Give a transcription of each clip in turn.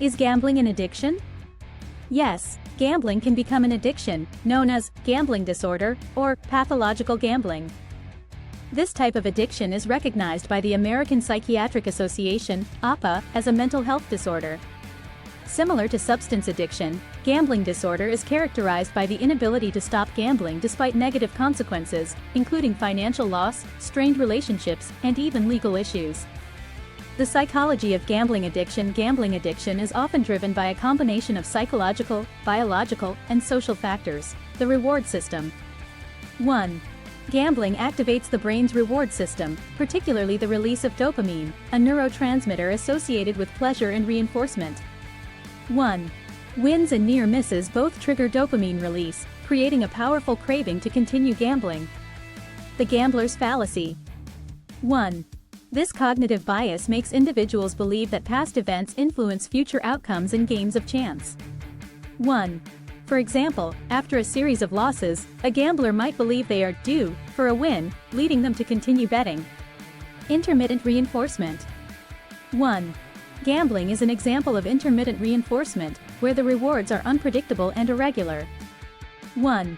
Is gambling an addiction? Yes, gambling can become an addiction, known as gambling disorder or pathological gambling. This type of addiction is recognized by the American Psychiatric Association, APA, as a mental health disorder. Similar to substance addiction, gambling disorder is characterized by the inability to stop gambling despite negative consequences, including financial loss, strained relationships, and even legal issues. The psychology of gambling addiction is often driven by a combination of psychological, biological, and social factors. The reward system. 1. Gambling activates the brain's reward system, particularly the release of dopamine, a neurotransmitter associated with pleasure and reinforcement. 1. Wins and near misses both trigger dopamine release, creating a powerful craving to continue gambling. The gambler's fallacy. 1. This cognitive bias makes individuals believe that past events influence future outcomes in games of chance. 1. For example, after a series of losses, a gambler might believe they are due for a win, leading them to continue betting. Intermittent reinforcement. 1. Gambling is an example of intermittent reinforcement, where the rewards are unpredictable and irregular. 1.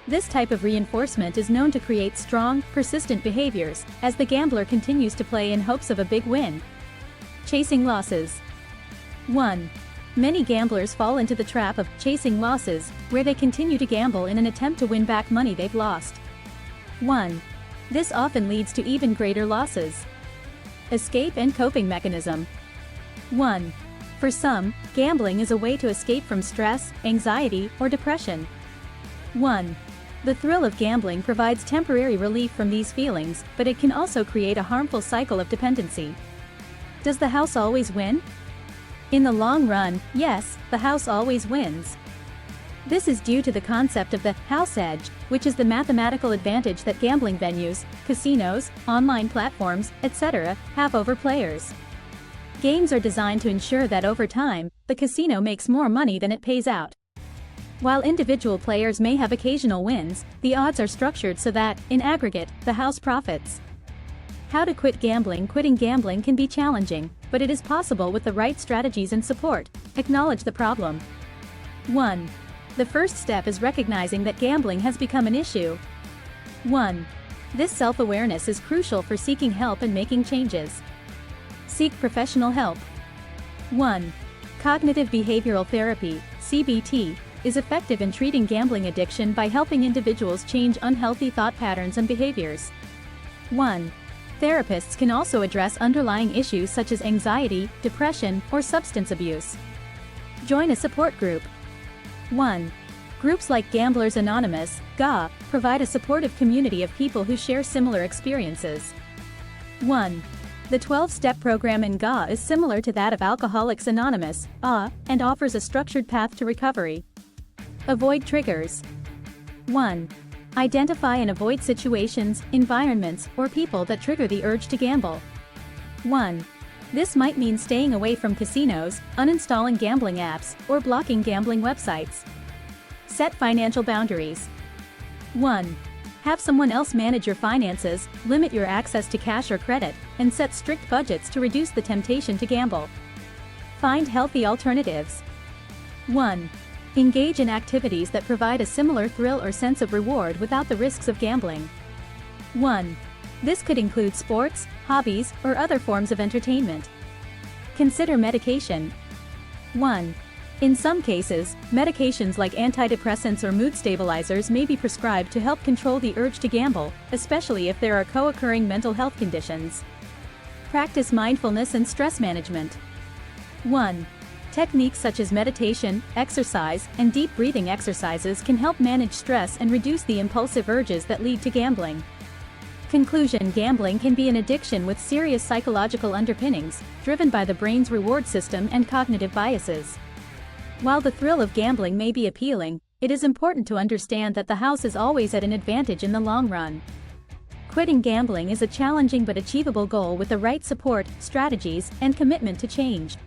This type of reinforcement is known to create strong, persistent behaviors, as the gambler continues to play in hopes of a big win. Chasing losses. 1. Many gamblers fall into the trap of chasing losses, where they continue to gamble in an attempt to win back money they've lost. 1. This often leads to even greater losses. Escape and coping mechanism. 1. For some, gambling is a way to escape from stress, anxiety, or depression. 1. The thrill of gambling provides temporary relief from these feelings, but it can also create a harmful cycle of dependency. Does the house always win? In the long run, yes, the house always wins. This is due to the concept of the house edge, which is the mathematical advantage that gambling venues, casinos, online platforms, etc., have over players. Games are designed to ensure that over time, the casino makes more money than it pays out. While individual players may have occasional wins, the odds are structured so that, in aggregate, the house profits. How to quit gambling? Quitting gambling can be challenging, but it is possible with the right strategies and support. Acknowledge the problem. 1. The first step is recognizing that gambling has become an issue. 1. This self-awareness is crucial for seeking help and making changes. Seek professional help. 1. Cognitive behavioral therapy, CBT, is effective in treating gambling addiction by helping individuals change unhealthy thought patterns and behaviors. 1. Therapists can also address underlying issues such as anxiety, depression, or substance abuse. Join a support group. 1. Groups like Gamblers Anonymous, GA, provide a supportive community of people who share similar experiences. 1. The 12-step program in GA is similar to that of Alcoholics Anonymous, AA, and offers a structured path to recovery. Avoid triggers. 1. Identify and avoid situations, environments, or people that trigger the urge to gamble. 1. This might mean staying away from casinos, uninstalling gambling apps, or blocking gambling websites. Set financial boundaries. 1. Have someone else manage your finances, limit your access to cash or credit, and set strict budgets to reduce the temptation to gamble. Find healthy alternatives. 1. Engage in activities that provide a similar thrill or sense of reward without the risks of gambling. 1. This could include sports, hobbies, or other forms of entertainment. Consider medication. 1. In some cases, medications like antidepressants or mood stabilizers may be prescribed to help control the urge to gamble, especially if there are co-occurring mental health conditions. Practice mindfulness and stress management. 1. Techniques such as meditation, exercise, and deep breathing exercises can help manage stress and reduce the impulsive urges that lead to gambling. Conclusion: gambling can be an addiction with serious psychological underpinnings, driven by the brain's reward system and cognitive biases. While the thrill of gambling may be appealing, it is important to understand that the house is always at an advantage in the long run. Quitting gambling is a challenging but achievable goal with the right support, strategies, and commitment to change.